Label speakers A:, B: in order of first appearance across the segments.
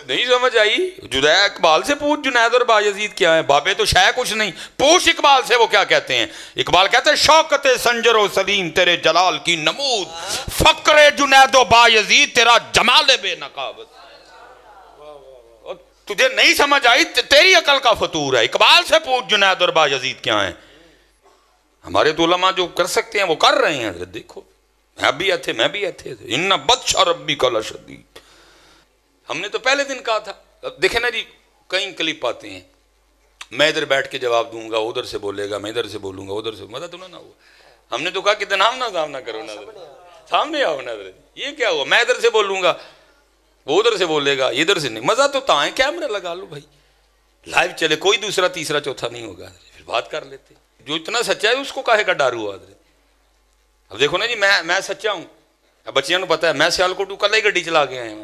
A: نہیں سمجھ آئی؟ جدید اقبال سے پوچھ جنید اور بایزید کیا ہیں، بابے تو شے کچھ نہیں، پوچھ اقبال سے وہ کیا کہتے ہیں۔ اقبال کہتے ہیں شوکت سنجر و سلیم تیرے جلال کی نمود، فقر جنید و بایزید تیرا جمال بے نقابت۔ تجھے نہیں سمجھ آئی، تیری عقل کا فطور ہے۔ اقبال سے پوچھ جنید اور بایزید کیا ہیں۔ ہمارے تو علماء جو کر سکتے ہیں وہ کر رہے ہیں۔ حضرت دیکھو میں بھی تھے ان بطش ربی کا لشدید، ہم نے تو پہلے دن کہا تھا۔ دیکھیں نا جی، کئی کلپ آتے ہیں، میں ادھر بیٹھ کے جواب دوں گا، ادھر سے بولے گا، میں ادھر سے بولوں گا، ادھر سے، مزہ تو نہ ہوا۔ ہم نے تو کہا کہ نام نہ کرو، سامنے آؤ نا، یہ کیا ہوا؟ میں ادھر سے بولوں گا، وہ ادھر سے بولے گا، ادھر سے نہیں، مزہ تو تاں ہے، کیمرہ لگا لو بھائی، لائیو چلے، کوئی دوسرا تیسرا چوتھا نہیں ہوگا، پھر بات کر لیتے۔ جو اتنا سچا ہے اس کو کاہے کا ڈر ہوا؟ اب دیکھو نا جی، میں سچا ہوں، اب بچیاں نو پتا ہے میں سیالکوٹ کل ہی گڈی چلا کے آئے ہیں،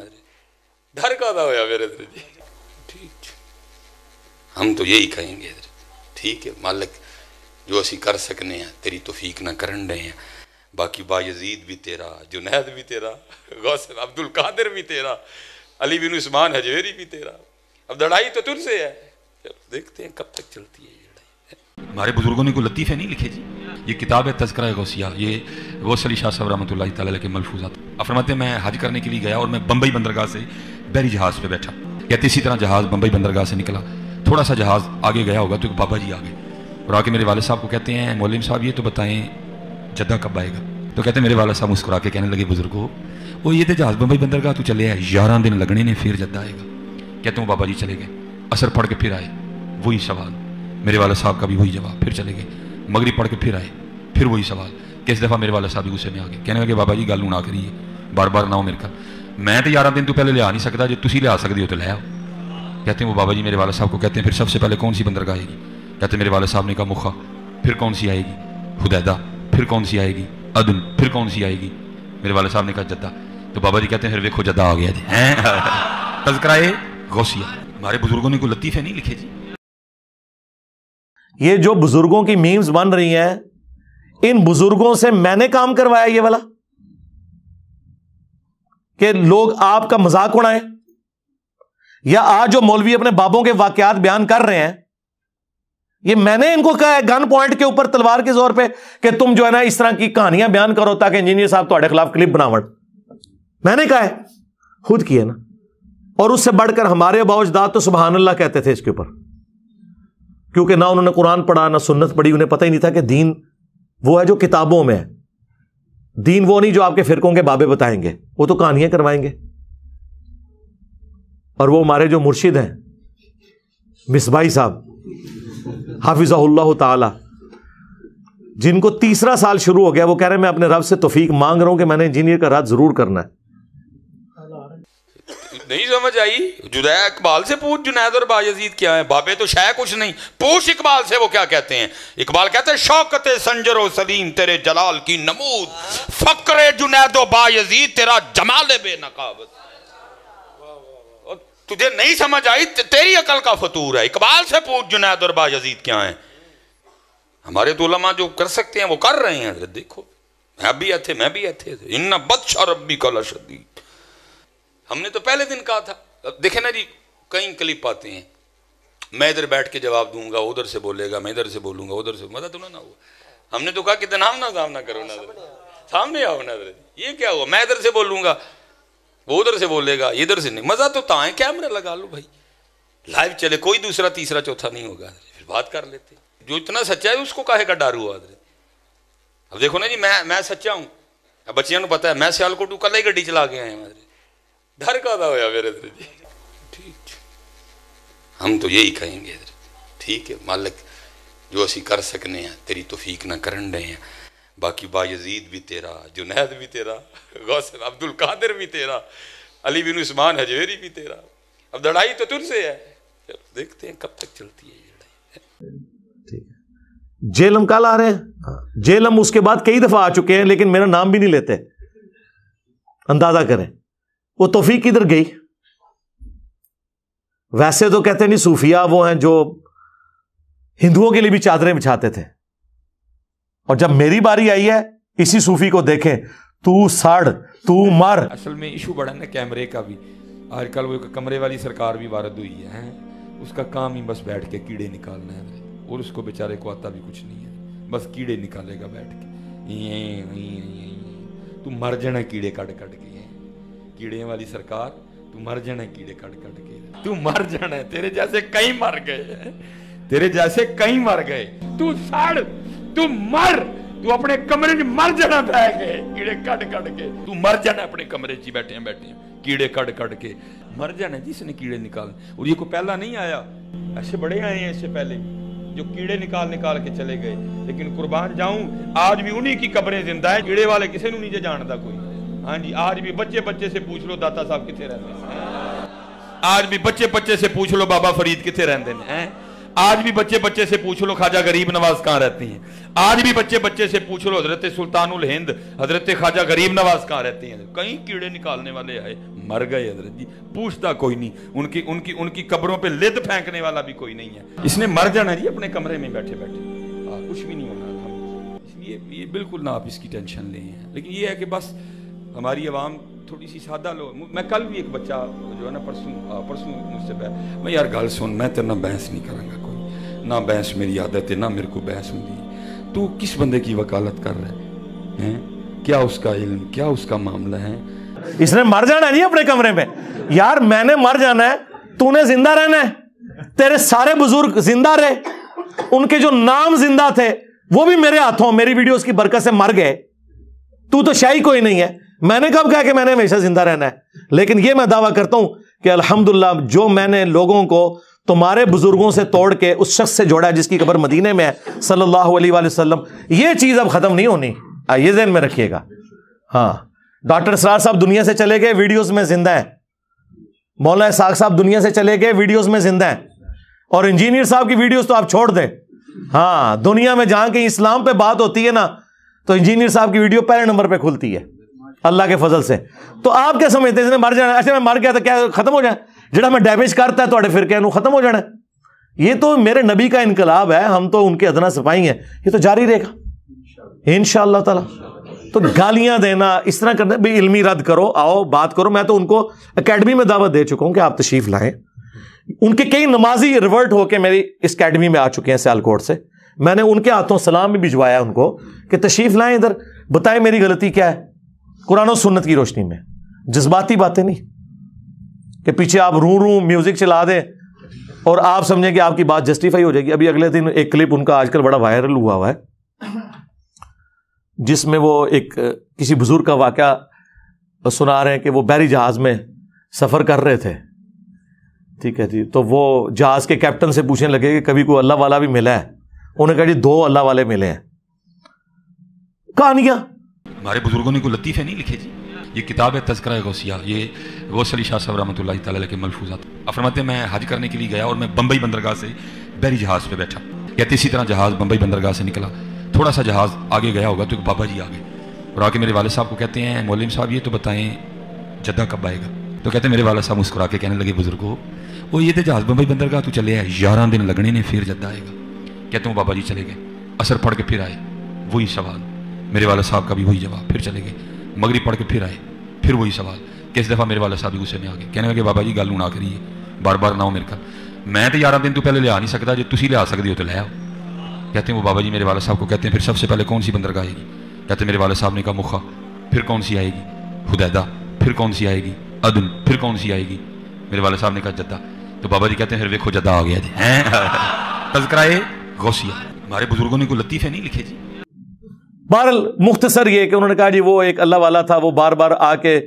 A: ڈر کا دا ہویا میرے جی۔ ٹھیک، ہم تو یہی کہیں گے ٹھیک ہے مالک، جو اسی کر سکنے ہیں تیری توفیق نہ کرن رہے ہیں، باقی بایزید بھی تیرا، جنید بھی تیرا، غوث عبد القادر بھی تیرا، علی بن عثمان حجویری بھی تیرا۔ اب لڑائی تو تجھ سے ہے، دیکھتے ہیں کب تک چلتی ہے یہ لڑائی۔
B: ہمارے بزرگوں نے کوئی لطیفے نہیں لکھے جی، یہ کتاب ہے تذکرہ غوثیہ، یہ غوث علی شاہ صاحب رحمۃ اللہ تعالیٰ کے ملفوظات۔ آپ فرماتے ہیں میں حج کرنے کے لیے گیا اور میں بمبئی بندرگاہ سے بحری جہاز پہ بیٹھا، کہتے اسی طرح جہاز بمبئی بندرگاہ سے نکلا، تھوڑا سا جہاز آگے گیا ہوگا تو ایک بابا جی آگے اور آ کے میرے والد صاحب کو کہتے ہیں مولوی صاحب یہ تو بتائیں جدہ کب آئے گا؟ تو کہتے ہیں میرے والد صاحب مسکرا کے کہنے لگے بزرگو وہ یہ تو جہاز بمبئی بندرگاہ تو چلے ہے 11 دن لگنے نے پھر جدہ آئے گا۔ کہتے ہیں بابا جی چلے گئے، عصر پڑھ کے پھر آئے، وہی سوال، میرے والد صاحب کا بھی وہی جواب، پھر چلے گئے، مغرب پڑھ کے پھر آئے، پھر وہی سوال۔ کس دفعہ میرے والد صاحب بھی غصے میں آ گئے، کہنے لگے بابا جی گل نہ کریے، بار بار نہ ہو میرے کا، میں تو 11 دن تو پہلے لیا نہیں سکتا، جو تسی لیا سکتے ہو تو لے آؤ۔ کہتے ہیں وہ بابا جی میرے والد صاحب کو کہتے ہیں پھر سب سے پہلے کون سی بندرگاہ آئے گی؟ کہتے ہیں میرے والد صاحب نے کہا مخا، پھر کون سی آئے گی؟ حدیدہ، پھر کون سی آئے گی؟ عدن، پھر کون سی آئے گی؟ میرے والد صاحب نے کہا جدہ۔ تو بابا جی کہتے ہیں پھر ویکھو جدہ آ گیا جی۔ تذکرہ غوثیہ، ہمارے بزرگوں نے کوئی لطیفے نہیں لکھے جی۔
C: یہ جو بزرگوں کی میمز بن رہی ہیں، ان بزرگوں سے میں نے کام کروایا یہ والا کہ لوگ آپ کا مذاق اڑائیں، یا آج جو مولوی اپنے بابوں کے واقعات بیان کر رہے ہیں یہ میں نے ان کو کہا ہے گن پوائنٹ کے اوپر تلوار کے زور پہ کہ تم جو ہے نا اس طرح کی کہانیاں بیان کرو تاکہ انجینئر صاحب تہاڈے خلاف کلپ بناون؟ میں نے کہا ہے، خود کیا نا۔ اور اس سے بڑھ کر ہمارے آباء و اجداد تو سبحان اللہ کہتے تھے اس کے اوپر، کیونکہ نہ انہوں نے قرآن پڑھا نہ سنت پڑھی، انہیں پتہ ہی نہیں تھا کہ دین وہ ہے جو کتابوں میں ہے، دین وہ نہیں جو آپ کے فرقوں کے بابے بتائیں گے، وہ تو کہانیاں کروائیں گے۔ اور وہ ہمارے جو مرشد ہیں مصباحی صاحب حافظہ اللہ تعالی، جن کو 3 سال شروع ہو گیا، وہ کہہ رہے ہیں میں اپنے رب سے توفیق مانگ رہا ہوں کہ میں نے انجینئر کا رات ضرور کرنا ہے۔
A: نہیں سمجھ آئی؟ جدید اقبال سے پوچھ جنید اور بایزید کیا ہیں، بابے تو شے کچھ نہیں، پوچھ اقبال سے وہ کیا کہتے ہیں۔ اقبال کہتے ہیں شوکت سنجر و سلیم تیرے جلال کی نمود، فقر جنید و بایزید تیرا جمال بے نقابت۔ تجھے نہیں سمجھ آئی، تیری عقل کا فطور ہے۔ اقبال سے پوچھ جنید اور بایزید کیا ہیں۔ ہمارے تو علماء جو کر سکتے ہیں وہ کر رہے ہیں۔ حضرت دیکھو میں بھی تھے ان بطش ربی کا لشدید، ہم نے تو پہلے دن کہا تھا۔ دیکھیں نا جی، کئی کلپ آتے ہیں، میں ادھر بیٹھ کے جواب دوں گا، ادھر سے بولے گا، میں ادھر سے بولوں گا، ادھر سے، مزہ تو نہ ہوا۔ ہم نے تو کہا کہ نام نہ کرو، سامنے آؤ نا، یہ کیا ہوا؟ میں ادھر سے بولوں گا، وہ ادھر سے بولے گا، ادھر سے نہیں، مزہ تو تاں ہے، کیمرہ لگا لو بھائی، لائیو چلے، کوئی دوسرا تیسرا چوتھا نہیں ہوگا، پھر بات کر لیتے۔ جو اتنا سچا ہے اس کو کاہے کا ڈر ہوا؟ اب دیکھو نا جی، میں سچا ہوں، اب بچیاں نو پتا ہے میں سیالکوٹ کل ہی گڈی چلا کے آئے ہیں، ڈر کا دا ہویا میرے جی۔ ٹھیک، ہم تو یہی کہیں گے ٹھیک ہے مالک، جو اسی کر سکنے ہیں تیری توفیق نہ کرن رہے ہیں، باقی بایزید بھی تیرا، جنید بھی تیرا، غوث عبد القادر بھی تیرا، علی بن عثمان حجویری بھی تیرا۔ اب لڑائی تو تجھ سے ہے، دیکھتے ہیں کب تک چلتی ہے یہ لڑائی۔
C: ٹھیک ہے، جیلم کل آ رہے ہیں، جیلم اس کے بعد کئی دفعہ آ چکے ہیں لیکن میرا نام بھی نہیں لیتے، اندازہ کریں وہ توفیق کدھر گئی۔ ویسے تو کہتے نہیں صوفیہ وہ ہیں جو ہندوؤں کے لیے بھی چادریں بچھاتے تھے، اور جب میری باری آئی ہے اسی صوفی کو دیکھیں، تو سڑ تو مر۔
B: اصل میں ایشو بڑا نا کیمرے کا بھی، آج کل وہ کمرے والی سرکار بھی وارد ہوئی ہے، اس کا کام ہی بس بیٹھ کے کیڑے نکالنا ہے، اور اس کو بیچارے کو آتا بھی کچھ نہیں ہے، بس کیڑے نکالے گا بیٹھ کے۔ تو مر جانا کیڑے کٹ کٹ کے، کیڑے والی سرکار تو مر جانا کیڑے کٹ کٹ کے، تو مر جانا ہے، تیرے جیسے کئی مر گئے، تیرے جیسے کئی مر گئے، تو سڑ، تو مر، تو اپنے کمرے میں مر جانا بہ گئے کیڑے کٹ کٹ کے، تو مر جانا اپنے کمرے چ بیٹھے ہیں کیڑے کٹ کٹ کے، مر جانا جس نے کیڑے نکالنے۔ اور یہ کو پہلا نہیں آیا، ایسے بڑے آئے ہیں اس سے پہلے جو کیڑے نکال کے چلے گئے، لیکن قربان جاؤں آج بھی انہی کی قبریں زندہ ہیں، کیڑے والے کسی نو نہیں جانتا کوئی۔ ہاں جی، آج بھی بچے سے پوچھ لو داتا صاحب کتنے رہتے ہیں، آج بھی بچے سے پوچھ لو بابا فرید کتنے رہتے ہیں، آج بھی بچے سے پوچھ لو خواجہ غریب نواز کہاں رہتی ہیں، آج بھی بچے سے پوچھ لو حضرت سلطان الہند حضرت خواجہ غریب نواز کہاں رہتی ہیں۔ کئی کیڑے نکالنے والے آئے، مر گئے حضرت جی، پوچھتا کوئی نہیں، ان کی قبروں پہ لد پھینکنے والا بھی کوئی نہیں ہے۔ اس نے مر جانا جی اپنے کمرے میں بیٹھے کچھ بھی نہیں ہونا، اس لیے یہ بالکل نہ آپ اس کی ٹینشن لیں ہیں۔ لیکن یہ ہے کہ بس ہماری عوام تھوڑی سی سادہ لو۔ میں کل بھی ایک بچہ جو ہے نا پرسوں مجھ سے میں یار گل سن، میں تیرے نہ بحث نہیں کروں گا، کوئی نہ بحث میری عادت ہے، نہ میرے کو بحث ہوتی ہے۔ تو کس بندے کی وکالت کر رہا ہے؟ کیا اس کا علم، کیا اس کا معاملہ ہے؟
C: اس نے مر جانا نہیں اپنے کمرے میں، یار میں نے مر جانا ہے، تو نے زندہ رہنا ہے۔ تیرے سارے بزرگ زندہ رہے، ان کے جو نام زندہ تھے وہ بھی میرے ہاتھوں میری ویڈیوز کی برکت سے مر گئے، تو شاہی کوئی نہیں ہے۔ میں نے کب کہا کہ میں نے ہمیشہ زندہ رہنا ہے؟ لیکن یہ میں دعویٰ کرتا ہوں کہ الحمدللہ جو میں نے لوگوں کو تمہارے بزرگوں سے توڑ کے اس شخص سے جوڑا ہے جس کی قبر مدینے میں ہے صلی اللہ علیہ وآلہ وسلم، یہ چیز اب ختم نہیں ہونی، یہ ذہن میں رکھیے گا۔ ہاں، ڈاکٹر اسرار صاحب دنیا سے چلے گئے، ویڈیوز میں زندہ ہیں۔ مولانا اسحاق صاحب دنیا سے چلے گئے، ویڈیوز میں زندہ ہیں۔ اور انجینئر صاحب کی ویڈیوز تو آپ چھوڑ دیں، ہاں دنیا میں جہاں کہیں اسلام پہ بات ہوتی ہے نا تو انجینئر صاحب کی ویڈیو پہلے نمبر پہ کھلتی ہے اللہ کے فضل سے۔ تو آپ کیا سمجھتے ہیں اس نے مر جانا؟ اچھا میں مر گیا تو کیا ختم ہو جائے؟ جڑا میں ڈیمیج کرتا ہے تو فرقے نو ختم ہو جانا ہے؟ یہ تو میرے نبی کا انقلاب ہے، ہم تو ان کے ادنا سپاہی ہیں، یہ تو جاری رہے گا انشاءاللہ تعالی۔ تو گالیاں دینا اس طرح کرنا بھی، علمی رد کرو، آؤ بات کرو۔ میں تو ان کو اکیڈمی میں دعوت دے چکا ہوں کہ آپ تشریف لائیں۔ ان کے کئی نمازی ریورٹ ہو کے میری اس اکیڈمی میں آ چکے ہیں سیالکوٹ سے، میں نے ان کے ہاتھوں سلام بھی بھجوایا ان کو کہ تشریف لائیں ادھر، بتائیں میری غلطی کیا ہے قرآن و سنت کی روشنی میں، جذباتی باتیں نہیں کہ پیچھے آپ رو میوزک چلا دیں اور آپ سمجھیں کہ آپ کی بات جسٹیفائی ہو جائے گی۔ ابھی اگلے دن ایک کلپ ان کا آج کل بڑا وائرل ہوا ہے جس میں وہ ایک کسی بزرگ کا واقعہ سنا رہے ہیں کہ وہ بحری جہاز میں سفر کر رہے تھے، ٹھیک ہے جی، تو وہ جہاز کے کیپٹن سے پوچھنے لگے کہ کبھی کوئی اللہ والا بھی ملا ہے؟ انہوں نے کہا جی 2 اللہ والے ملے ہیں۔ کہانیاں
B: ہمارے بزرگوں نے کوئی لطیفے نہیں لکھے جی، یہ کتاب ہے تذکرہ غوثیہ، یہ غوث علی شاہ صاحب رحمۃ اللہ تعالی علیہ کے ملفوظات۔ فرماتے ہیں میں حج کرنے کے لیے گیا اور میں بمبئی بندرگاہ سے بحری جہاز پہ بیٹھا، کہتے اسی طرح جہاز بمبئی بندرگاہ سے نکلا، تھوڑا سا جہاز آگے گیا ہوگا تو ایک بابا جی آ گئے اور آ کے میرے والد صاحب کو کہتے ہیں مولوی صاحب یہ تو بتائیں جدہ کب آئے گا؟ تو کہتے ہیں میرے والد صاحب مسکرا کے کہنے لگے بزرگو وہ یہ تو جہاز بمبئی بندرگاہ تو چلے ہے 11 دن لگنے نے پھر جدہ آئے گا۔ کہتے ہیں بابا جی چلے گئے، عصر پڑھ کے پھر آئے، وہی سوال، میرے والد صاحب کا بھی وہی جواب، پھر چلے گئے، مغرب پڑھ کے پھر آئے، پھر وہی سوال۔ کس دفعہ میرے والد صاحب بھی غصے میں آ گئے، کہنے لگے بابا جی گل نہ کریے، بار بار نہ ہو میرے کا، میں تو 11 دن تو پہلے لیا نہیں سکتا، جو تسی لیا سکتے ہو تو لے آؤ۔ کہتے ہیں وہ بابا جی میرے والد صاحب کو کہتے ہیں پھر سب سے پہلے کون سی بندرگاہ آئے گی؟ کہتے ہیں میرے والد صاحب نے کہا مخا، پھر کون سی آئے گی؟ حدیدہ، پھر کون سی آئے گی؟ عدن، پھر کون سی آئے گی؟ میرے والد صاحب نے کہا جدہ۔ تو بابا جی کہتے ہیں پھر دیکھو جدہ آ گیا جی۔ تذکرہ غوثیہ، ہمارے بزرگوں نے کوئی لطیفے نہیں لکھے جی۔
C: بہرحال مختصر یہ کہ انہوں نے کہا جی وہ ایک اللہ والا تھا، وہ بار بار آ کے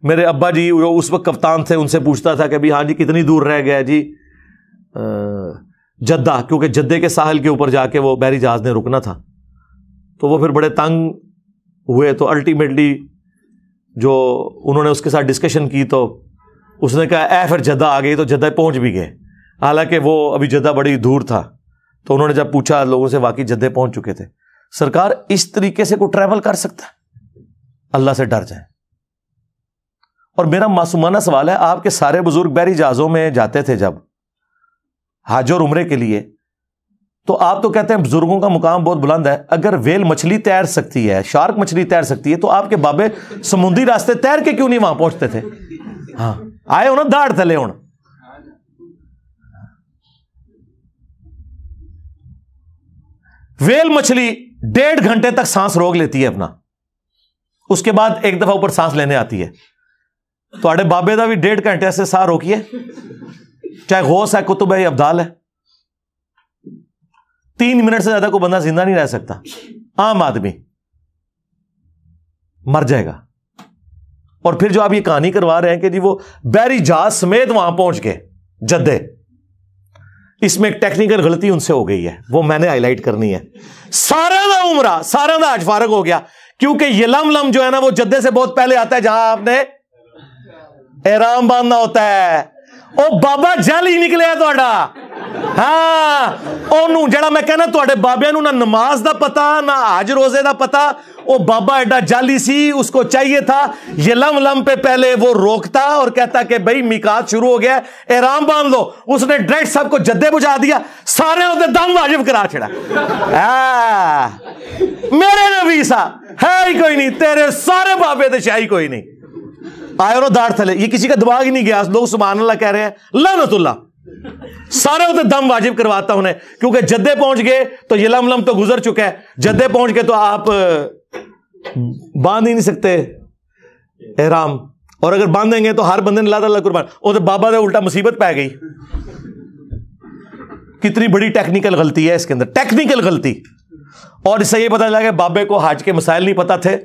C: میرے ابا جی جو اس وقت کپتان تھے ان سے پوچھتا تھا کہ بھی ہاں جی کتنی دور رہ گیا جی جدہ، کیونکہ جدے کے ساحل کے اوپر جا کے وہ بحری جہاز نے رکنا تھا۔ تو وہ پھر بڑے تنگ ہوئے، تو الٹیمیٹلی جو انہوں نے اس کے ساتھ ڈسکشن کی تو اس نے کہا اے پھر جدہ آ گئی، تو جدہ پہنچ بھی گئے، حالانکہ وہ ابھی جدہ بڑی دور تھا۔ تو انہوں نے جب پوچھا لوگوں سے، واقعی جدے پہنچ چکے تھے۔ سرکار اس طریقے سے کوئی ٹریول کر سکتا ہے؟ اللہ سے ڈر جائیں۔ اور میرا معصومانہ سوال ہے، آپ کے سارے بزرگ بحری جہازوں میں جاتے تھے جب حج اور عمرے کے لیے، تو آپ تو کہتے ہیں بزرگوں کا مقام بہت بلند ہے، اگر ویل مچھلی تیر سکتی ہے، شارک مچھلی تیر سکتی ہے، تو آپ کے بابے سمندری راستے تیر کے کیوں نہیں وہاں پہنچتے تھے؟ ہاں آئے ہو نا داڑھ تھلے ہوں. ویل مچھلی 1.5 گھنٹے تک سانس روک لیتی ہے اپنا, اس کے بعد ایک دفعہ اوپر سانس لینے آتی ہے. تو بابے دا بھی 1.5 گھنٹے سے سانس روکیے, چاہے غوث ہے, کتب ہے, ابدال ہے. 3 منٹ سے زیادہ کوئی بندہ زندہ نہیں رہ سکتا. عام آدمی مر جائے گا. اور پھر جو آپ یہ کہانی کروا رہے ہیں کہ جی وہ بحری جہاز سمیت وہاں پہنچ گئے جدے, اس میں ایک ٹیکنیکل غلطی ان سے ہو گئی ہے, وہ میں نے ہائی لائٹ کرنی ہے. سارا دا عمرہ, سارا دا حج فارغ ہو گیا, کیونکہ یہ لم جو ہے نا وہ جدے سے بہت پہلے آتا ہے جہاں آپ نے احرام باندھنا ہوتا ہے. او بابا جل ہی نکلے تھوڑا. ہاں او جڑا میں کہنا تھوڑے بابے نو نہ نماز دا پتا نہ حج روزے دا پتا, او بابا ایڈا جالی سی, اس کو چاہیے تھا یہ لم پہ پہلے وہ روکتا اور کہتا کہ بھائی میقات شروع ہو گیا, احرام باندھ لو. اس نے ڈائریکٹ سب کو جدے بجھا دیا, سارے ہوتے دم واجب کرا چھڑا. میرے نبی سا ہے ہی کوئی نہیں, تیرے سارے بابے تے شاہی کوئی نہیں. آئے اور داڑھ تھلے, یہ کسی کا دماغ ہی نہیں گیا. لوگ سبحان اللہ کہہ رہے ہیں, لعنت اللہ. سارے ہوتے دم واجب کرواتا انہیں, کیونکہ جدے پہنچ گئے تو یہ لم تو گزر چکا ہے. جدے پہنچ گئے تو آپ باندھ ہی نہیں سکتے احرام, اور اگر باندھیں گے تو ہر بندے نے اللہ قربان. اور بابا دے الٹا مصیبت پہ گئی. کتنی بڑی ٹیکنیکل غلطی ہے اس کے اندر, ٹیکنیکل غلطی. اور اس سے یہ پتہ چلا کہ بابے کو حج کے مسائل نہیں پتا تھے,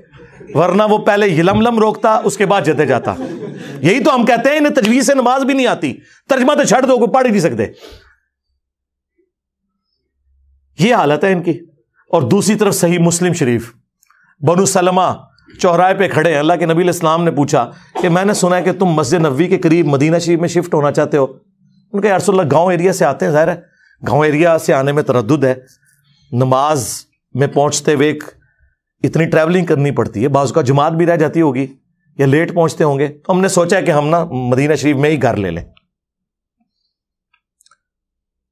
C: ورنہ وہ پہلے لم روکتا, اس کے بعد جدے جاتا. یہی تو ہم کہتے ہیں انہیں تجویز سے نماز بھی نہیں آتی, ترجمہ تو چھڑ دو, کو پڑھ ہی نہیں سکتے. یہ حالت ہے ان کی. اور دوسری طرف صحیح مسلم شریف, بنو سلمہ چوراہے پہ کھڑے ہیں. اللہ کے نبی علیہ السلام نے پوچھا کہ میں نے سنا ہے کہ تم مسجد نبوی کے قریب مدینہ شریف میں شفٹ ہونا چاہتے ہو. ان کا یا رسول اللہ گاؤں ایریا سے آتے ہیں, ظاہر ہے گاؤں ایریا سے آنے میں تردد ہے, نماز میں پہنچتے ہوئے اتنی ٹریولنگ کرنی پڑتی ہے, بعض کا جماعت بھی رہ جاتی ہوگی یا لیٹ پہنچتے ہوں گے, تو ہم نے سوچا کہ ہم نا مدینہ شریف میں ہی گھر لے لیں.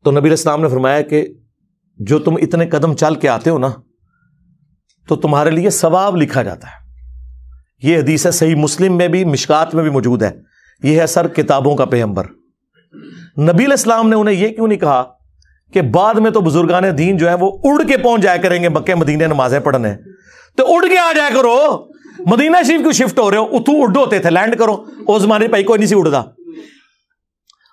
C: تو نبی علیہ السلام نے فرمایا کہ جو تم اتنے قدم چل کے آتے ہو نا تو تمہارے لیے ثواب لکھا جاتا ہے. یہ حدیث ہے صحیح مسلم میں بھی, مشکات میں بھی موجود ہے. یہ ہے سر کتابوں کا پیغمبر. نبی علیہ السلام نے انہیں یہ کیوں نہیں کہا کہ بعد میں تو بزرگان دین جو ہیں وہ اڑ کے پہنچ جایا کریں گے مکہ مدینے نمازیں پڑھنے, تو اڑ کے آ جایا کرو. مدینہ شریف کیوں شفٹ ہو رہے ہو, اتو اڑ ہوتے تھے, لینڈ کرو. اس زمانے پہ کوئی نہیں سی اڑتا.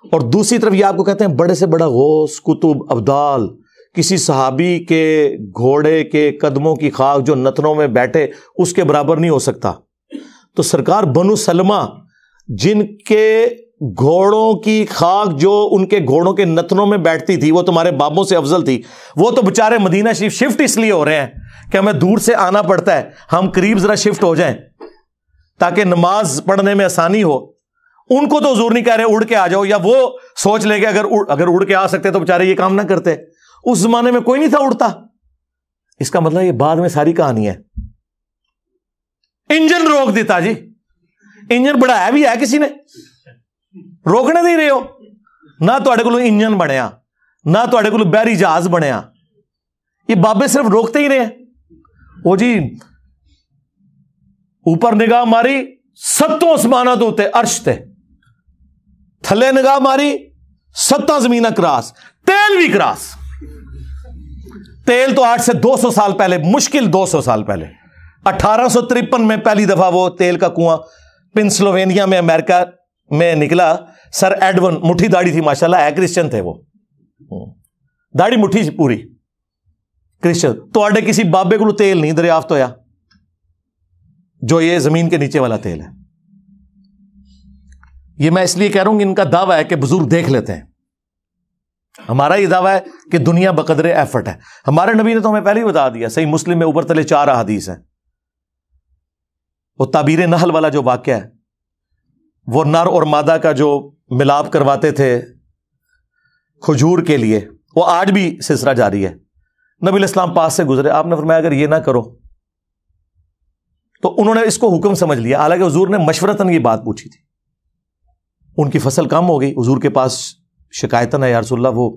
C: اور دوسری طرف یہ آپ کو کہتے ہیں بڑے سے بڑا غوث, کتب, ابدال, کسی صحابی کے گھوڑے کے قدموں کی خاک جو نتنوں میں بیٹھے اس کے برابر نہیں ہو سکتا. تو سرکار بنو سلمہ جن کے گھوڑوں کی خاک جو ان کے گھوڑوں کے نتنوں میں بیٹھتی تھی وہ تمہارے بابوں سے افضل تھی. وہ تو بےچارے مدینہ شریف شفٹ اس لیے ہو رہے ہیں کہ ہمیں دور سے آنا پڑتا ہے, ہم قریب ذرا شفٹ ہو جائیں تاکہ نماز پڑھنے میں آسانی ہو. ان کو تو حضور نہیں کہہ رہے اڑ کے آ جاؤ, یا وہ سوچ لے کہ اگر اڑ کے آ سکتے تو بےچارے یہ کام نہ کرتے. اس زمانے میں کوئی نہیں تھا اڑتا. اس کا مطلب یہ بعد میں ساری کہانی ہے. انجن روک دیتا جی, انجن بڑھایا بھی ہے کسی نے, روکنے نہیں رہے ہو. نہ تھوڑے کو انجن بنیا, نہ تھوڑے کو بحری جہاز بنیا. یہ بابے صرف روکتے ہی رہے. وہ جی اوپر نگاہ ماری 7 آسمانہ تو ہوتے عرش تے, تھلے نگاہ ماری 7 زمینہ کراس, تیل بھی کراس. تیل تو آج سے 200 سال پہلے, مشکل 200 سال پہلے 1853 میں پہلی دفعہ وہ تیل کا کنواں پنسلوینیا میں امریکہ میں نکلا. سر ایڈون, مٹھی داڑھی تھی ماشاءاللہ, ہے کرسچن تھے وہ, داڑھی مٹھی پوری کرسچن. تو آڈے کسی بابے کو تیل نہیں دریافت ہویا جو یہ زمین کے نیچے والا تیل ہے. یہ میں اس لیے کہہ رہا ہوں کہ ان کا دعویٰ ہے کہ بزرگ دیکھ لیتے ہیں. ہمارا یہ دعویٰ ہے کہ دنیا بقدر ایفرٹ ہے. ہمارے نبی نے تو ہمیں پہلے ہی بتا دیا, صحیح مسلم میں اوپر تلے 4 احادیث ہیں. وہ تعبیر نحل والا جو واقعہ ہے, وہ نر اور مادہ کا جو ملاپ کرواتے تھے کھجور کے لیے, وہ آج بھی سلسلہ جاری ہے. نبی علیہ السلام پاس سے گزرے, آپ نے فرمایا اگر یہ نہ کرو, تو انہوں نے اس کو حکم سمجھ لیا. حالانکہ حضور نے مشورتاً یہ بات پوچھی تھی. ان کی فصل کم ہو گئی, حضور کے پاس شکایتاً ہے یا رسول اللہ وہ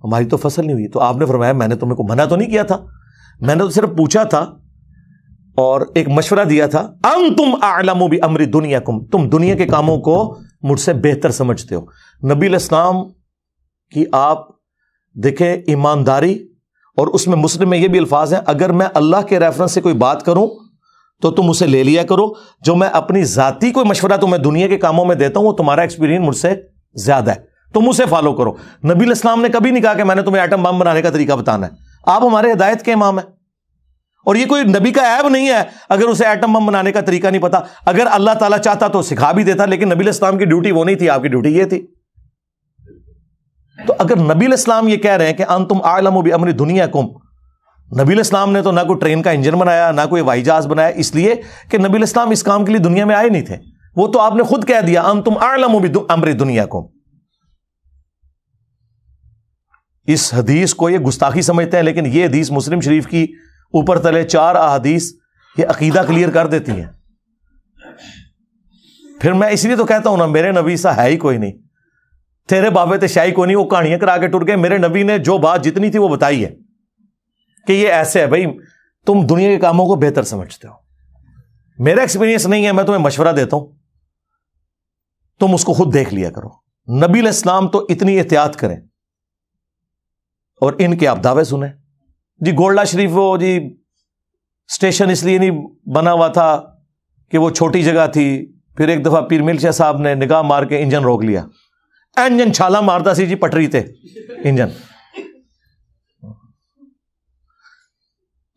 C: ہماری تو فصل نہیں ہوئی. تو آپ نے فرمایا میں نے تمہیں کو منع تو نہیں کیا تھا, میں نے تو صرف پوچھا تھا اور ایک مشورہ دیا تھا. انتم اعلم بامر دنیاکم, تم دنیا کے کاموں کو مجھ سے بہتر سمجھتے ہو. نبی علیہ السلام کی آپ دیکھیں ایمانداری, اور اس میں مسلم میں یہ بھی الفاظ ہیں, اگر میں اللہ کے ریفرنس سے کوئی بات کروں تو تم اسے لے لیا کرو, جو میں اپنی ذاتی کوئی مشورہ تمہیں دنیا کے کاموں میں دیتا ہوں وہ تمہارا ایکسپیرینس مجھ سے زیادہ ہے, تم اسے فالو کرو. نبی علیہ السلام نے کبھی نہیں کہا کہ میں نے تمہیں ایٹم بم بنانے کا طریقہ بتانا ہے, آپ ہمارے ہدایت کے امام ہیں, اور یہ کوئی نبی کا عیب نہیں ہے اگر اسے ایٹم بم بنانے کا طریقہ نہیں پتا. اگر اللہ تعالیٰ چاہتا تو سکھا بھی دیتا, لیکن نبی علیہ السلام کی ڈیوٹی وہ نہیں تھی, آپ کی ڈیوٹی یہ تھی. تو اگر نبی علیہ السلام یہ کہہ رہے ہیں کہ انتم اعلم بامر دنیاکم, نبی علیہ السلام نے تو نہ کوئی ٹرین کا انجن بنایا نہ کوئی ہوائی جہاز بنایا, اس لیے کہ نبی علیہ السلام اس کام کے لیے دنیا میں آئے نہیں تھے. وہ تو آپ نے خود کہہ دیا انتم اعلم بامر دنیاکم. اس حدیث کو یہ گستاخی سمجھتے ہیں, لیکن یہ حدیث مسلم شریف کی اوپر تلے 4 احادیث یہ عقیدہ کلیئر کر دیتی ہیں. پھر میں اس لیے تو کہتا ہوں نا, میرے نبی سا ہے ہی کوئی نہیں, تیرے بابے تے شاہی کوئی نہیں, وہ کہانیاں کرا کے ٹر گئے. میرے نبی نے جو بات جتنی تھی وہ بتائی ہے کہ یہ ایسے ہے. بھائی تم دنیا کے کاموں کو بہتر سمجھتے ہو, میرا ایکسپیرینس نہیں ہے, میں تمہیں مشورہ دیتا ہوں, تم اس کو خود دیکھ لیا کرو. نبی علیہ السلام تو اتنی احتیاط کریں اور ان کے آپ دعوے سنیں. جی گولڈا شریف وہ جی اسٹیشن اس لیے نہیں بنا ہوا تھا کہ وہ چھوٹی جگہ تھی, پھر ایک دفعہ پیر میل شاہ صاحب نے نگاہ مار کے انجن روک لیا, انجن چھالا مارتا سی جی پٹری تے انجن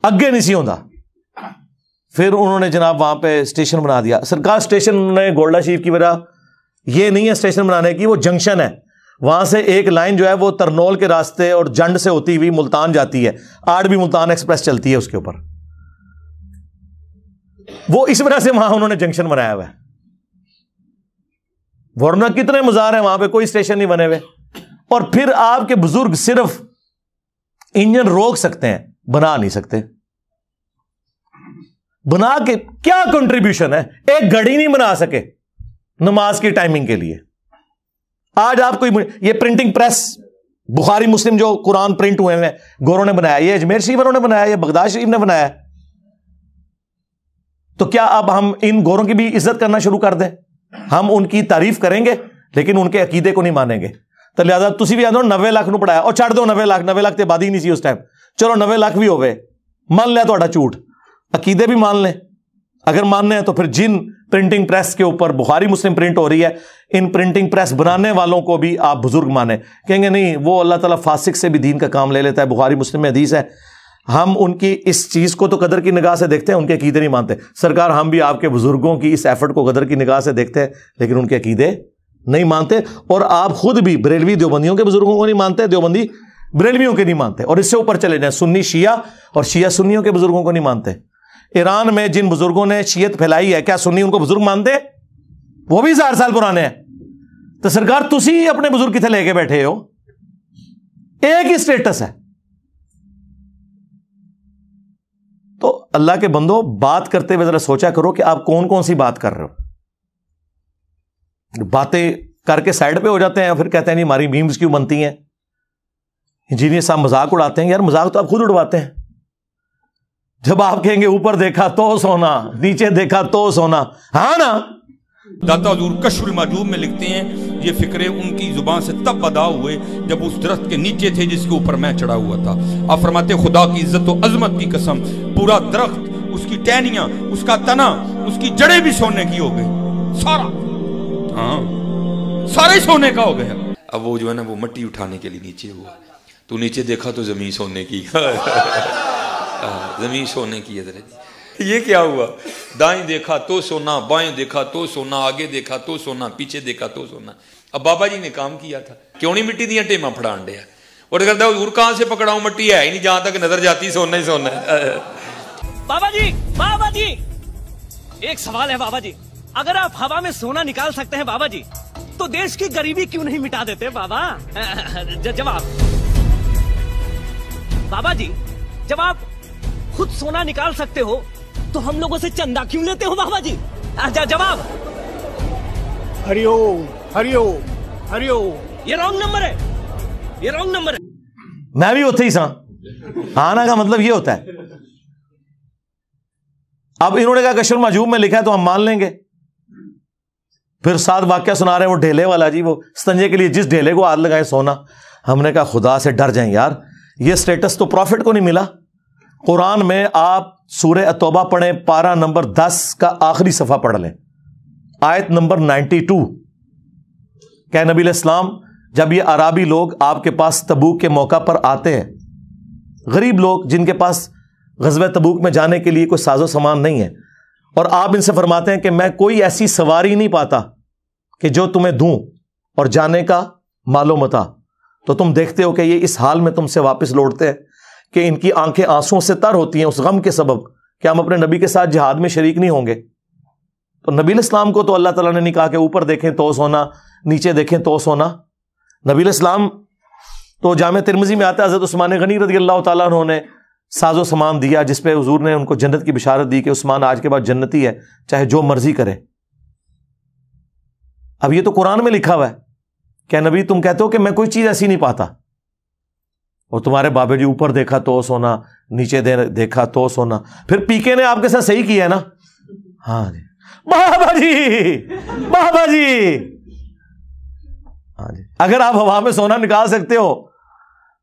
C: اگے نہیں سی ہوتا. پھر انہوں نے جناب وہاں پہ اسٹیشن بنا دیا. سرکار اسٹیشن نے گولڈا شریف کی وجہ یہ نہیں ہے اسٹیشن بنانے کی, وہ جنکشن ہے, وہاں سے ایک لائن جو ہے وہ ترنول کے راستے اور جنڈ سے ہوتی ہوئی ملتان جاتی ہے, آج بھی ملتان ایکسپریس چلتی ہے اس کے اوپر. وہ اس وجہ سے وہاں انہوں نے جنکشن بنایا ہوا ہے, ورنہ کتنے مزار ہیں وہاں پہ کوئی اسٹیشن نہیں بنے ہوئے. اور پھر آپ کے بزرگ صرف انجن روک سکتے ہیں, بنا نہیں سکتے. بنا کے کیا کنٹریبیوشن ہے, ایک گھڑی نہیں بنا سکے نماز کی ٹائمنگ کے لیے. آج آپ کو یہ پرنٹنگ پریس بخاری مسلم جو قرآن پرنٹ ہوئے ہیں گوروں نے بنایا, یہ اجمیر شریف والوں نے بنایا, یہ بغداد شریف نے بنایا. تو کیا اب ہم ان گوروں کی بھی عزت کرنا شروع کر دیں؟ ہم ان کی تعریف کریں گے لیکن ان کے عقیدے کو نہیں مانیں گے. تو لہٰذا تسی بھی آدھو 90 لاکھ نو پڑھایا, اور چھڑ دو 90 لاکھ تے آبادی نہیں سی اس ٹائم, چلو 90 لاکھ بھی ہوئے, مان لیا تھوڑا جھوٹ, عقیدے بھی مان لیں. اگر ماننے ہیں تو پھر جن پرنٹنگ پریس کے اوپر بخاری مسلم پرنٹ ہو رہی ہے, ان پرنٹنگ پریس بنانے والوں کو بھی آپ بزرگ مانیں. کہیں گے نہیں وہ اللہ تعالیٰ فاسق سے بھی دین کا کام لے لیتا ہے, بخاری مسلم میں حدیث ہے. ہم ان کی اس چیز کو تو قدر کی نگاہ سے دیکھتے ہیں, ان کے عقیدے نہیں مانتے. سرکار ہم بھی آپ کے بزرگوں کی اس ایفرٹ کو قدر کی نگاہ سے دیکھتے ہیں, لیکن ان کے عقیدے نہیں مانتے. اور آپ خود بھی بریلوی دیوبندیوں کے بزرگوں کو نہیں مانتے, دیوبندی بریلویوں کے نہیں مانتے, اور اس سے اوپر چلے جائیں سنی شیعہ اور شیعہ سنیوں کے بزرگوں کو نہیں مانتے. ایران میں جن بزرگوں نے شیعت پھیلائی ہے, کیا سنی ان کو بزرگ مانتے؟ وہ بھی 1000 سال پرانے ہیں. تو سرکار تسی اپنے بزرگ کتنے لے کے بیٹھے ہو, ایک ہی اسٹیٹس ہے. تو اللہ کے بندو, بات کرتے ہوئے ذرا سوچا کرو کہ آپ کون کون سی بات کر رہے ہو. باتیں کر کے سائڈ پہ ہو جاتے ہیں, پھر کہتے ہیں نہیں ہماری میمز کیوں بنتی ہیں. انجینئر صاحب مذاق اڑاتے ہیں, یار مذاق تو آپ خود اڑواتے ہیں. جب آپ کہیں گے اوپر دیکھا تو سونا, نیچے دیکھا تو سونا, ہاں نا.
B: داتا حضور کشف المحجوب میں لکھتے ہیں یہ فکرے ان کی زبان سے تب ادا ہوئے جب اس درخت کے نیچے تھے جس کے اوپر میں چڑھا ہوا تھا. آپ فرماتے خدا کی عزت و عظمت کی قسم, پورا درخت, اس کی ٹہنیاں, اس کا تنا, اس کی جڑیں بھی سونے کی ہو گئی, سارا, ہاں سارے سونے کا ہو گیا. اب وہ جو ہے نا وہ مٹی اٹھانے کے لیے نیچے ہوا, تو نیچے دیکھا تو زمین سونے کی, زمین سونے کی ہے. یہ کیا ہوا, دائیں دیکھا تو سونا, بائیں دیکھا تو سونا, آگے دیکھا تو سونا, پیچھے دیکھا تو سونا. اب بابا جی نے کام کیا تھا, کیوں نہیں مٹی دیا ٹیما پھڑان دیا, اور کہتا حضور کہاں سے پکڑاؤں, مٹی ہے ہی نہیں, جہاں تک نظر جاتی سونا ہی سونا ہے.
D: بابا جی ایک سوال ہے بابا جی, اگر آپ ہوا میں سونا نکال سکتے ہیں بابا جی تو دیش کی غریبی کیوں نہیں مٹا دیتے بابا؟ جواب بابا جی, جب آپ خود سونا نکال سکتے ہو تو ہم لوگوں سے چندہ کیوں لیتے ہو بابا جی؟ جواب
E: ہری اوم, ہری اوم, ہری اوم.
D: یہ رانگ نمبر ہے, یہ رانگ نمبر ہے.
C: میں بھی ہوتے ہی سا, آنا کا مطلب یہ ہوتا ہے. اب انہوں نے کہا کشف المحجوب میں لکھا ہے تو ہم مان لیں گے, پھر ساتھ واقعہ سنا رہے ہیں وہ ڈھیلے والا جی، وہ استنجے کے لیے جس ڈھیلے کو ہاتھ لگائے سونا. ہم نے کہا خدا سے ڈر جائیں یار، یہ سٹیٹس تو پروفٹ کو نہیں ملا. قرآن میں آپ سورہ التوبہ پڑھیں، پارہ نمبر 10 کا آخری صفحہ پڑھ لیں، آیت نمبر 92. کہ نبی علیہ السلام جب یہ عرابی لوگ آپ کے پاس تبوک کے موقع پر آتے ہیں، غریب لوگ جن کے پاس غزوہ تبوک میں جانے کے لیے کوئی ساز و سامان نہیں ہے، اور آپ ان سے فرماتے ہیں کہ میں کوئی ایسی سواری نہیں پاتا کہ جو تمہیں دوں اور جانے کا مال و متاع، تو تم دیکھتے ہو کہ یہ اس حال میں تم سے واپس لوٹتے ہیں کہ ان کی آنکھیں آنسوں سے تر ہوتی ہیں اس غم کے سبب کہ ہم اپنے نبی کے ساتھ جہاد میں شریک نہیں ہوں گے. تو نبی علیہ السلام کو تو اللہ تعالیٰ نے نہیں کہا کہ اوپر دیکھیں تو سونا، نیچے دیکھیں تو سونا. نبی علیہ السلام تو جامع ترمذی میں آتا ہے حضرت عثمان غنی رضی اللہ تعالیٰ عنہ نے ساز و سامان دیا، جس پہ حضور نے ان کو جنت کی بشارت دی کہ عثمان آج کے بعد جنتی ہے، چاہے جو مرضی کرے. اب یہ تو قرآن میں لکھا ہوا ہے کہ نبی تم کہتے ہو کہ میں کوئی چیز ایسی نہیں پاتا، اور تمہارے بابے جی اوپر دیکھا تو سونا، نیچے دیکھا تو سونا. پھر پی کے نے آپ کے ساتھ صحیح کیا ہے نا؟ ہاں جی بابا جی، بابا جی. ہاں جی، اگر آپ ہوا میں سونا نکال سکتے ہو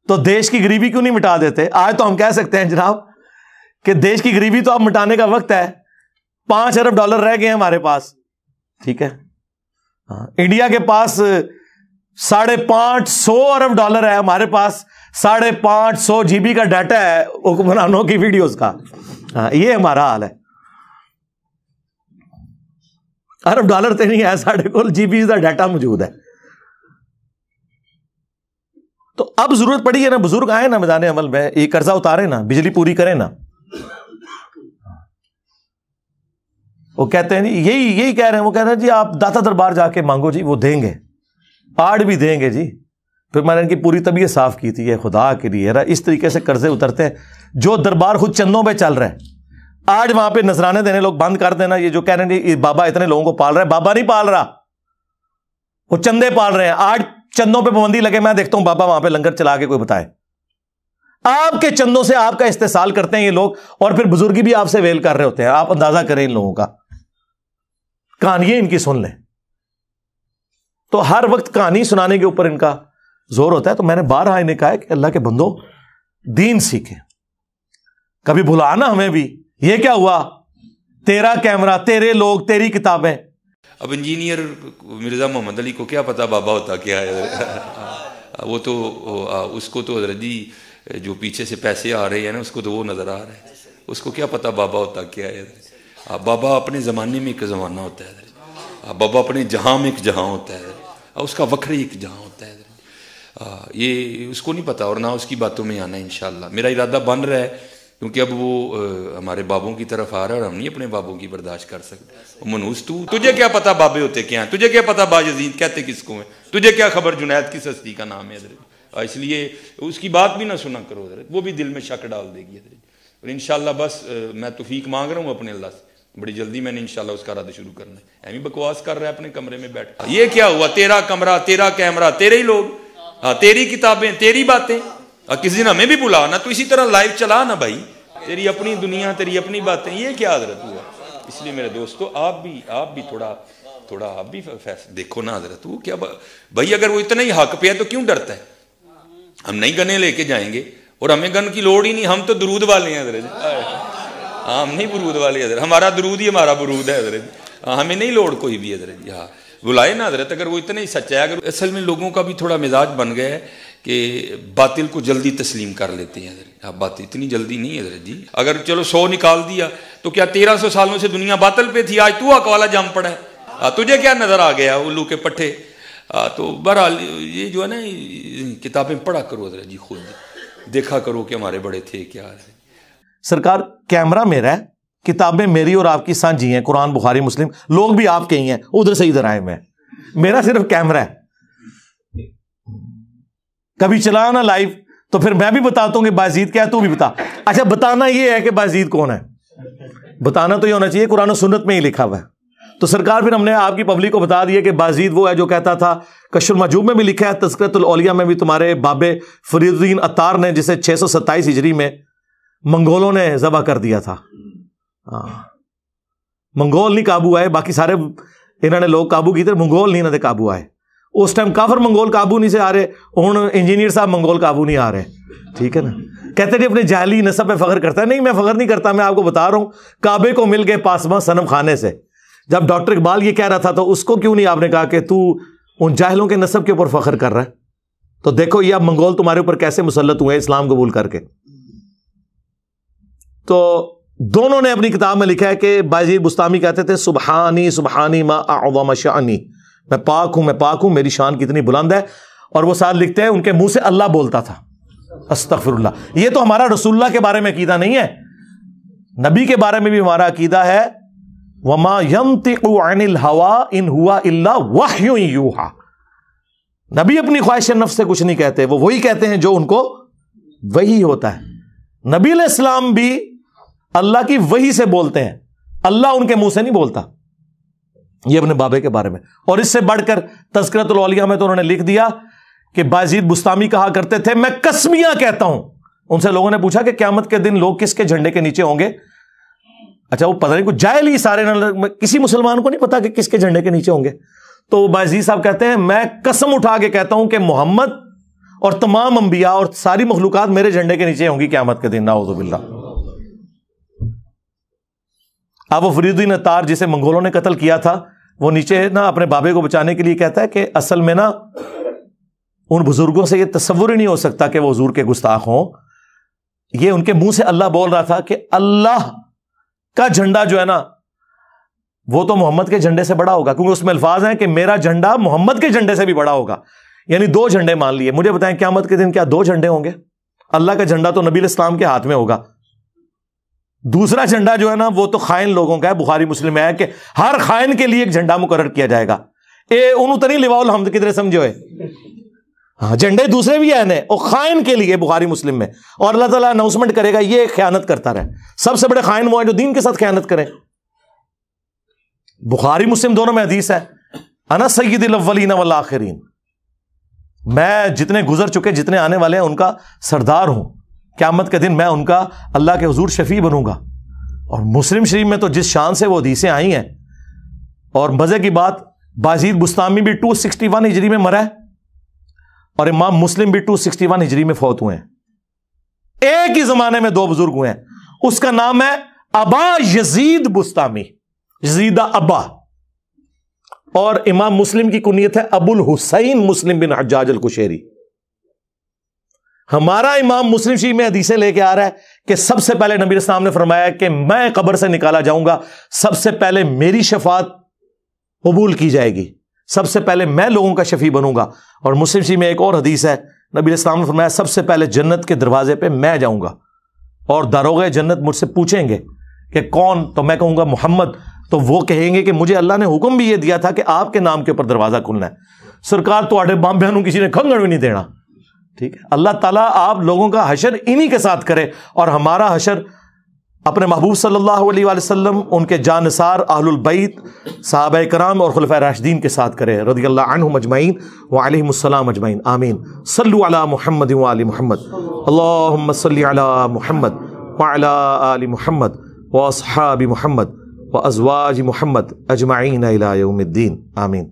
C: تو دیش کی غریبی کیوں نہیں مٹا دیتے؟ آج تو ہم کہہ سکتے ہیں جناب کہ دیش کی غریبی تو اب مٹانے کا وقت ہے. 5 ارب ڈالر رہ گئے ہیں ہمارے پاس، ٹھیک ہے. انڈیا کے پاس 550 ارب ڈالر ہے، ہمارے پاس 550 GB کا ڈیٹا ہے حکمرانوں کی ویڈیوز کا. یہ ہمارا حال ہے. ارب ڈالر تو نہیں ہے ساڑھے کو، GB کا ڈیٹا موجود ہے. تو اب ضرورت پڑی ہے نا، بزرگ آئے نا میدان عمل میں، یہ قرضہ اتارے نا، بجلی پوری کریں نا. وہ کہتے ہیں یہی کہہ رہے ہیں، وہ کہہ رہے ہیں جی آپ داتا دربار جا کے مانگو جی، وہ دیں گے، آڑ بھی دیں گے جی. پھر میں نے ان کی پوری طبیعت صاف کی تھی، یہ خدا کے لیے اس طریقے سے قرضے اترتے ہیں. جو دربار خود چندوں پہ چل رہا ہے، آج وہاں پہ نذرانے دینے لوگ بند کر دینا. یہ جو کہہ رہے ہیں بابا اتنے لوگوں کو پال رہا ہے، بابا نہیں پال رہا، وہ چندے پال رہے ہیں. آج چندوں پہ پابندی لگے، میں دیکھتا ہوں بابا وہاں پہ لنگر چلا کے کوئی بتائے. آپ کے چندوں سے آپ کا استحصال کرتے ہیں یہ لوگ، اور پھر بزرگی بھی آپ سے ویل کر رہے ہوتے ہیں. آپ اندازہ کریں ان لوگوں کا، کہانیاں ان کی سن لیں. تو ہر وقت کہانی سنانے کے اوپر ان کا زور ہوتا ہے. تو میں نے بارہا انہیں کہا ہے کہ اللہ کے بندو دین سیکھیں، کبھی بھلانا ہمیں بھی. یہ کیا ہوا؟ تیرا کیمرہ، تیرے لوگ، تیری کتابیں.
B: اب انجینئر مرزا محمد علی کو کیا پتا بابا ہوتا کیا ہے؟ وہ تو اس کو تو حضرت جی جو پیچھے سے پیسے آ رہے ہیں نا، اس کو تو وہ نظر آ رہا ہے، اس کو کیا پتا بابا ہوتا کیا ہے. بابا اپنے زمانے میں ایک زمانہ ہوتا ہے، بابا اپنے جہاں میں ایک جہاں ہوتا ہے، اس کا وکھرے ایک جہاں ہوتا ہے. یہ اس کو نہیں پتا، اور نہ اس کی باتوں میں آنا. انشاءاللہ میرا ارادہ بن رہا ہے، کیونکہ اب وہ ہمارے بابوں کی طرف آ رہا ہے اور ہم نہیں اپنے بابوں کی برداشت کر سکتے. منوس تجھے کیا پتا بابے ہوتے کیا ہیں؟ تجھے کیا پتا باجزید کہتے کس کو ہیں؟ تجھے کیا خبر جنید کس ہستی کا نام ہے حضرت؟ اس لیے اس کی بات بھی نہ سنا کرو حضرت، وہ بھی دل میں شک ڈال دے گی حضرت. اور انشاءاللہ بس میں توفیق مانگ رہا ہوں اپنے اللہ سے، بڑی جلدی میں نے انشاءاللہ اس کا رد شروع کرنا ہے. ایمی بکواس کر رہا ہے اپنے کمرے میں بیٹھ. یہ کیا ہوا؟ تیرا کمرہ، تیرا کیمرہ، تیرے ہی لوگ، تیری کتابیں، تیری باتیں. کسی دن ہمیں بھی بلا نا، تو اسی طرح لائیو چلا نا بھائی، تیری اپنی دنیا، تیری اپنی باتیں. یہ کیا حضرت ہوا؟ اس لیے میرے دوستو آپ بھی تھوڑا آپ بھی دیکھو نا حضرت. وہ کیا بھائی، اگر وہ اتنا ہی حق پہ ہے تو کیوں ڈرتا ہے؟ ہم نہیں گنے لے کے جائیں گے، اور ہمیں گن کی لوڑ ہی نہیں، ہم تو درود والے ہیں حضرت. ہم نہیں برود والے حضرت، ہمارا درود ہی ہمارا برود ہے حضرت. ہمیں نہیں لوڑ کوئی بھی حضرت. ہاں بلائے نا حضرت، اگر وہ اتنا ہی سچا ہے. اگر اصل میں لوگوں کا بھی تھوڑا مزاج بن گیا ہے کہ باطل کو جلدی تسلیم کر لیتے ہیں حضرت. بات اتنی جلدی نہیں ہے حضرت جی. اگر چلو 100 نکال دیا تو کیا 1300 سالوں سے دنیا باطل پہ تھی؟ آج تو حق والا جم پڑا ہے، تجھے کیا نظر آ گیا الو کے پٹھے؟ تو بہرحال یہ جو ہے نا، کتابیں پڑھا کرو حضرت جی، خود دیکھا کرو کہ ہمارے بڑے تھے کیا ہے.
C: سرکار کیمرہ میرا ہے، کتابیں میری اور آپ کی سانجھی ہیں، قرآن، بخاری، مسلم. لوگ بھی آپ کے ہی ہیں، ادھر سے ادھر آئے میں، میرا صرف کیمرہ ہے. کبھی چلا نا لائیو تو پھر میں بھی بتاتا ہوں کہ بازید کیا ہے، تو بھی بتا. اچھا بتانا یہ ہے کہ بازید کون ہے، بتانا تو یہ ہونا چاہیے قرآن و سنت میں ہی لکھا ہوا ہے. تو سرکار پھر ہم نے آپ کی پبلک کو بتا دیا کہ بازید وہ ہے جو کہتا تھا، کشف المحجوب میں بھی لکھا ہے، تذکرۃ الاولیاء میں بھی تمہارے بابے فرید الدین عطار نے، جسے 627 ہجری میں منگولوں نے ذبح کر دیا تھا. منگول نہیں قابو آئے، باقی سارے انہوں نے لوگ قابو کیتے, منگول نہیں انہوں نے قابو آئے. اس ٹائم کافر منگول قابو نہیں سے آ رہے, ہوں انجینئر صاحب منگول قابو نہیں آ رہے. ٹھیک ہے نا. کہتے جی اپنے جعلی نسب پہ فخر کرتا ہے. نہیں, میں فخر نہیں کرتا, میں آپ کو بتا رہا ہوں کعبے کو مل گئے پاسباں صنم خانے سے. جب ڈاکٹر اقبال یہ کہہ رہا تھا تو اس کو کیوں نہیں آپ نے کہا کہ تو ان جاہلوں کے نسب کے اوپر فخر کر رہا ہے؟ تو دیکھو یہ اب منگول تمہارے اوپر کیسے مسلط ہوئے اسلام قبول کر کے. تو دونوں نے اپنی کتاب میں لکھا ہے کہ بایزید بستامی کہتے تھے سبحانی سبحانی ما اعظم شانی, میں پاک ہوں, میری شان کتنی بلند ہے. اور وہ ساتھ لکھتے ہیں ان کے منہ سے اللہ بولتا تھا, استغفر اللہ. یہ تو ہمارا رسول اللہ کے بارے میں عقیدہ نہیں ہے, نبی کے بارے میں بھی ہمارا عقیدہ ہے وما ينطق عن الهوى ان هو الا وحی یوحى. نبی اپنی خواہش نفس سے کچھ نہیں کہتے, وہ وہی کہتے ہیں جو ان کو وحی ہوتا ہے. نبی علیہ السلام بھی اللہ کی وحی سے بولتے ہیں, اللہ ان کے منہ سے نہیں بولتا. یہ اپنے بابے کے بارے میں. اور اس سے بڑھ کر تذکرۃ الاولیاء میں تو انہوں نے لکھ دیا کہ بایزید بستامی کہا کرتے تھے میں قسمیاں کہتا ہوں. ان سے لوگوں نے پوچھا کہ قیامت کے دن لوگ کس کے جھنڈے کے نیچے ہوں گے؟ اچھا وہ پتہ نہیں کچھ جاہل ہی سارے, کسی مسلمان کو نہیں پتا کہ کس کے جھنڈے کے نیچے ہوں گے. تو بایزید صاحب کہتے ہیں میں قسم اٹھا کے کہتا ہوں کہ محمد اور تمام انبیاء اور ساری مخلوقات میرے جھنڈے کے نیچے ہوں گی قیامت کے دن. نعوذ باللہ. اب وہ فرید الدین عطار جسے منگولوں نے قتل کیا تھا, وہ نیچے نا اپنے بابے کو بچانے کے لیے کہتا ہے کہ اصل میں نا ان بزرگوں سے یہ تصور ہی نہیں ہو سکتا کہ وہ حضور کے گستاخ ہوں. یہ ان کے منہ سے اللہ بول رہا تھا کہ اللہ کا جھنڈا جو ہے نا وہ تو محمد کے جھنڈے سے بڑا ہوگا, کیونکہ اس میں الفاظ ہیں کہ میرا جھنڈا محمد کے جھنڈے سے بھی بڑا ہوگا. یعنی دو جھنڈے مان لیے. مجھے بتائیں قیامت کے دن کیا دو جھنڈے ہوں گے؟ اللہ کا جھنڈا تو نبی علیہ السلام کے ہاتھ میں ہوگا, دوسرا جھنڈا جو ہے نا وہ تو خائن لوگوں کا ہے. بخاری مسلم ہے کہ ہر خائن کے لیے ایک جھنڈا مقرر کیا جائے گا. انہوں تو نہیں لواء الحمد کدھر سمجھو ہے, ہاں جھنڈے دوسرے بھی ہیں اور خائن کے لیے بخاری مسلم میں. اور اللہ تعالیٰ اناؤنسمنٹ کرے گا یہ خیانت کرتا رہے. سب سے بڑے خائن وہ ہیں جو دین کے ساتھ خیانت کریں. بخاری مسلم دونوں میں حدیث ہے انا سید الاولین والآخرین, میں جتنے گزر چکے جتنے آنے والے ہیں ان کا سردار ہوں. قیامت کے دن میں ان کا اللہ کے حضور شفیع بنوں گا. اور مسلم شریف میں تو جس شان سے وہ حدیثیں آئی ہیں, اور مزے کی بات بایزید بستامی بھی 261 ہجری میں مرا ہے اور امام مسلم بھی 261 ہجری میں فوت ہوئے ہیں. ایک ہی زمانے میں دو بزرگ ہوئے ہیں. اس کا نام ہے ابا یزید بستامی, یزیدہ ابا, اور امام مسلم کی کنیت ہے ابو الحسین مسلم بن حجاج القشیری. ہمارا امام مسلم شریف میں حدیثیں لے کے آ رہا ہے کہ سب سے پہلے نبی السلام نے فرمایا کہ میں قبر سے نکالا جاؤں گا, سب سے پہلے میری شفاعت قبول کی جائے گی, سب سے پہلے میں لوگوں کا شفیع بنوں گا. اور مسلم شریف میں ایک اور حدیث ہے, نبی السلام نے فرمایا سب سے پہلے جنت کے دروازے پہ میں جاؤں گا اور داروغ جنت مجھ سے پوچھیں گے کہ کون, تو میں کہوں گا محمد. تو وہ کہیں گے کہ مجھے اللہ نے حکم بھی یہ دیا تھا کہ آپ کے نام کے اوپر دروازہ کھلنا ہے. سرکار تو آڈے بام بہنوں کسی نے کھنگڑ بھی نہیں دینا. ٹھیک ہے, اللہ تعالیٰ آپ لوگوں کا حشر انہی کے ساتھ کرے, اور ہمارا حشر اپنے محبوب صلی اللہ علیہ وآلہ وسلم, ان کے جانثار اہل البیت صحابہ کرام اور خلفائے راشدین کے ساتھ کرے رضی اللہ عنہم اجمعین وعلیہم السلام اجمعین. آمین. صلوا علی محمد وآل محمد. اللہم صلی علی محمد وعلی آل محمد واصحاب محمد وازواج محمد اجمعین الی یوم الدین. آمین.